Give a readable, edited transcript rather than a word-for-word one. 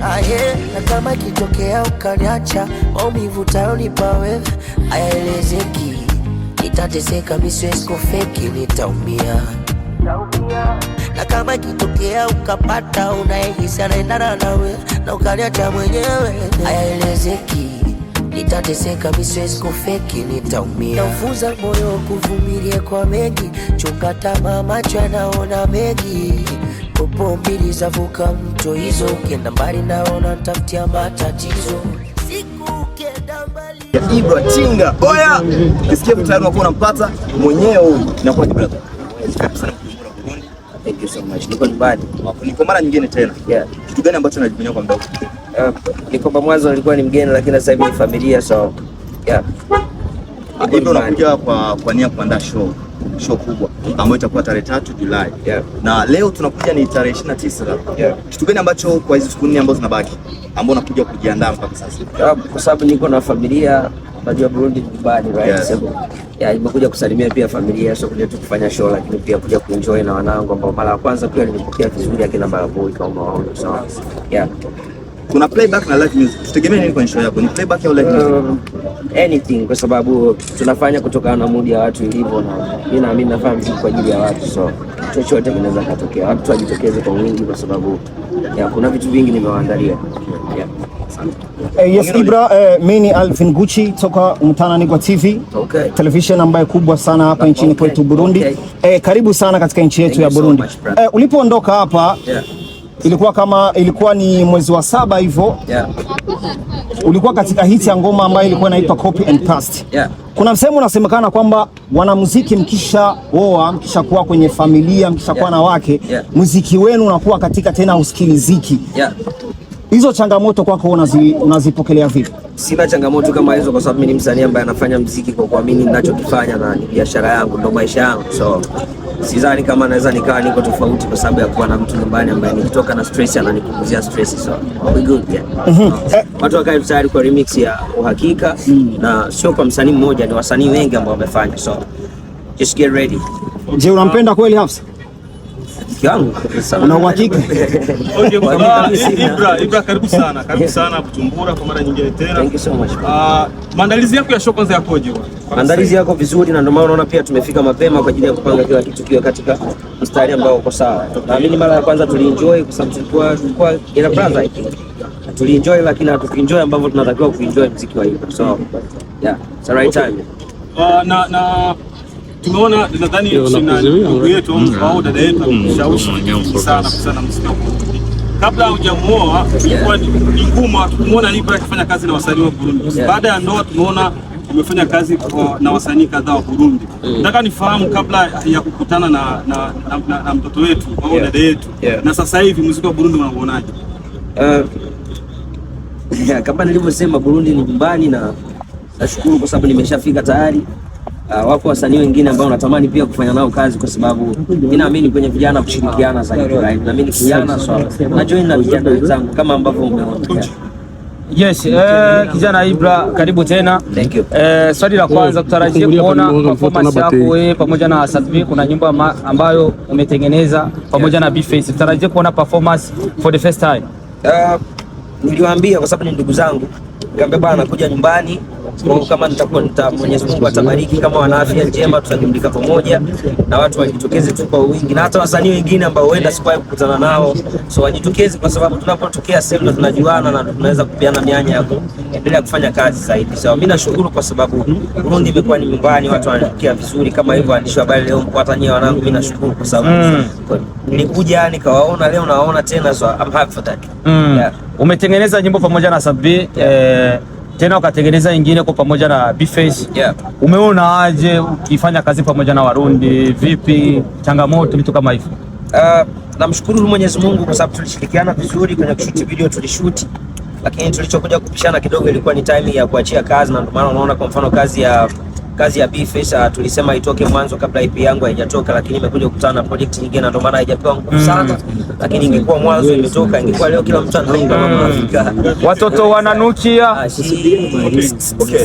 Na kama ikitokea ukaniacha, maumivu utayonipa wewe hayaelezeki. Nitateseka, mimi siwezi kufeki, nitaumia. Na kama ikitokea ukapata unayehisi anaendana nawe na ukaniacha mwenyewe hayaelezeki. Nitateseka, mimi siwezi kufeki, nitaumia. Naufunza moyo kuvumilia kwa mengi, chunga tamaa, macho yanaona mengi. Popo mbili zavuka mto hizo, ukienda mbali naona tafutia matatizo. Siku ukienda mbali Ibra Tinga, oya! Kisikia mtaani wako unampata mwenyewe na kwa brother. Thank you so much. Niko nyumbani. Niko mara nyingine tena. Yeah. Kitu gani ambacho unajivunia kwa mdogo? Niko kwa mwanzo nilikuwa ni mgeni, lakini sasa hivi ni familia, so yeah. Ndio unakuja kwa nia kuandaa show kubwa ambayo itakuwa tarehe 3 Julai. Yeah. Na leo tunakuja ni tarehe 29. Yeah. Kitu gani ambacho kwa hizo siku 4 ambazo zinabaki ambao unakuja kujiandaa mpaka sasa? Kwa sababu niko na familia, najua Burundi ni nyumbani, right? Yes. So, yeah, nimekuja kusalimia pia familia, so kuja tu kufanya show, lakini pia kuja kuenjoy na wanangu ambao mara ya kwanza pia nimepokea vizuri akina Baraboy kama wao. So, yeah. Kuna playback na live music. Tutegemea nini kwenye show yako? Ni playback au live music? Anything, kwa sababu tunafanya kutokana na mood ya watu ilivyo, na mimi naamini nafanya muziki kwa ajili ya watu, so chochote kinaweza kutokea. Watu wajitokeze kwa wingi kwa sababu ya kuna vitu vingi nimewaandalia. Yeah. Yes Ibra, mimi ni Alvin Gucci toka Mtana kwa TV. Okay. Television ambayo kubwa sana hapa nchini kwetu Burundi. Okay. Karibu sana katika nchi yetu ya Burundi. Ulipoondoka hapa, yeah, ilikuwa ni mwezi wa 7 hivyo. Yeah. Ulikuwa katika hiti ya ngoma ambayo ilikuwa inaitwa Copy and Paste. Yeah. Kuna msemo unasemekana kwamba wanamuziki mkishakuwa kwenye familia, mkishakuwa na wake, yeah, muziki wenu unakuwa katika tena usikiliziki. Yeah. Hizo changamoto kwako unazipokelea vipi? Sina changamoto kama hizo kwa sababu mimi ni msanii ambaye anafanya muziki kwa kuamini ninachokifanya na ni biashara yangu, ndio maisha yangu. So sidhani kama naweza nikawa niko tofauti kwa sababu ya kuwa na mtu nyumbani ambaye nikitoka na stress ananipunguzia stress, so we good, yeah. Watu wakae tayari kwa remix ya uhakika, na sio kwa msanii mmoja, ni wasanii wengi ambao wamefanya, so just get ready. Je, unampenda kweli Hafsa? Kiwango una uhakika? Okay, Ibra karibu sana Bujumbura kwa mara nyingine tena. Thank you so much. Maandalizi yako ya show kwanza yakoje? Maandalizi yako vizuri, na ndio maana unaona pia tumefika mapema kwa ajili ya kupanga kila kitu kiwe katika mstari ambao uko sawa. Naamini mara ya kwanza tulienjoy kwa sababu tulikuwa ina brother, tulienjoy, lakini hatukuenjoy ambavyo tunatakiwa kuenjoy muziki wa hip. So yeah, it's the right time. Na tumeona nadhani ndugu yetu au dada yetu ameshawishi sana muziki wa Burundi. Kabla hujamuoa ilikuwa ni ngumu kumuona Ibra akifanya kazi na wasanii wa Burundi. Baada ya ndoa tumeona umefanya kazi na wasanii kadhaa wa Burundi. Nataka nifahamu kabla ya kukutana na mtoto wetu au dada yetu, na sasa hivi muziki wa Burundi unauonaje? Kama nilivyosema, Burundi ni nyumbani na nashukuru kwa sababu nimeshafika tayari. Wako wasanii wengine ambao natamani pia kufanya nao kazi kwa sababu mimi naamini kwenye vijana kushirikiana zaidi, right? Na mimi ni kijana, so na join na vijana wenzangu kama ambavyo umeona. Yes, kijana Ibra, karibu tena. Thank you. Swali la kwanza, tutarajie kuona performance yako wewe pamoja na Sadvi. Kuna nyumba ambayo umetengeneza pamoja na B-Face. Tutarajie kuona performance for the first time. Niliwaambia kwa sababu ni ndugu zangu, nikamwambia bwana nakuja nyumbani, kama nitakuwa Mwenyezi Mungu atabariki, kama wana afya njema tutajumlika pamoja na watu wajitokeze tu kwa wingi, na hata wasanii wengine ambao huenda sikuwahi kukutana nao, so wajitokeze kwa sababu tunapotokea sehemu tunajuana na tunaweza kupeana mianya ya kuendelea kufanya kazi zaidi. So mimi nashukuru kwa sababu Burundi imekuwa ni nyumbani, watu wananikia vizuri kama hivyo. Waandishi wa habari leo mko hata nyewe wanangu, mimi nashukuru kwa sababu nilikuja nikawaona, leo nawaona tena, so I'm happy for that. Yeah. Umetengeneza nyimbo pamoja na Sadvi, tena ukatengeneza nyingine kwa pamoja na B-Face. Yeah. Umeona aje ukifanya kazi pamoja na Warundi? Vipi changamoto, vitu kama hivyo? Namshukuru Mwenyezi Mungu kwa sababu tulishirikiana vizuri kwenye kushoot video, tulishoot, lakini tulichokuja kupishana kidogo ilikuwa ni time ya kuachia kazi, na ndio maana unaona kwa mfano kazi ya B-Face tulisema itoke mwanzo kabla IP yangu haijatoka, lakini imekuja kukutana na project nyingine na ndio maana haijapewa nguvu sana. Lakini ingekuwa mwanzo imetoka, ingekuwa leo kila mtu anaimba mambo yanafika. Watoto wananukia. Okay.